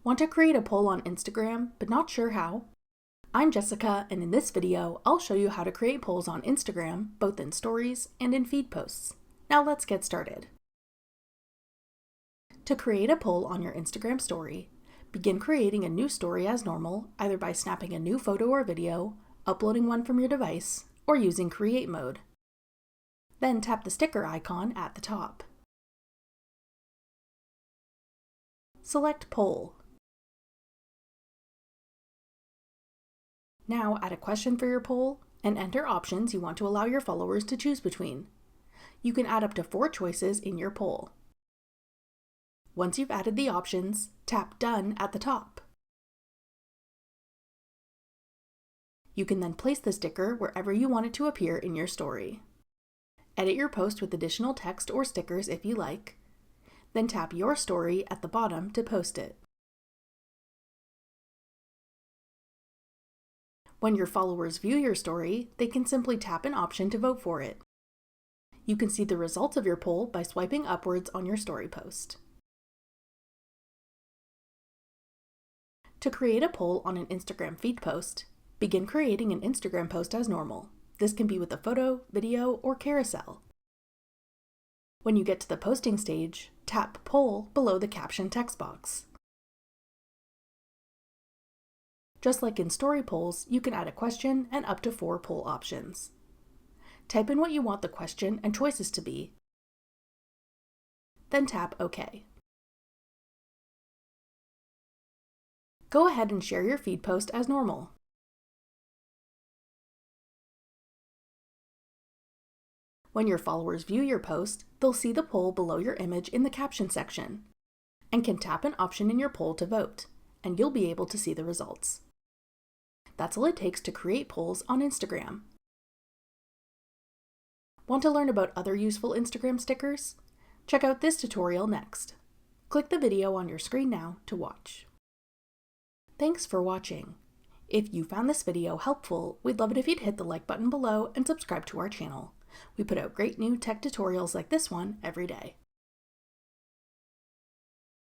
Want to create a poll on Instagram, but not sure how? I'm Jessica, and in this video, I'll show you how to create polls on Instagram, both in stories and in feed posts. Now let's get started. To create a poll on your Instagram story, begin creating a new story as normal, either by snapping a new photo or video, uploading one from your device, or using Create mode. Then tap the sticker icon at the top. Select Poll. Now add a question for your poll and enter options you want to allow your followers to choose between. You can add up to 4 choices in your poll. Once you've added the options, tap Done at the top. You can then place the sticker wherever you want it to appear in your story. Edit your post with additional text or stickers if you like, then tap Your Story at the bottom to post it. When your followers view your story, they can simply tap an option to vote for it. You can see the results of your poll by swiping upwards on your story post. To create a poll on an Instagram feed post, begin creating an Instagram post as normal. This can be with a photo, video, or carousel. When you get to the posting stage, tap Poll below the caption text box. Just like in story polls, you can add a question and up to 4 poll options. Type in what you want the question and choices to be, then tap OK. Go ahead and share your feed post as normal. When your followers view your post, they'll see the poll below your image in the caption section, and can tap an option in your poll to vote, and you'll be able to see the results. That's all it takes to create polls on Instagram. Want to learn about other useful Instagram stickers? Check out this tutorial next. Click the video on your screen now to watch. Thanks for watching. If you found this video helpful, we'd love it if you'd hit the like button below and subscribe to our channel. We put out great new tech tutorials like this one every day.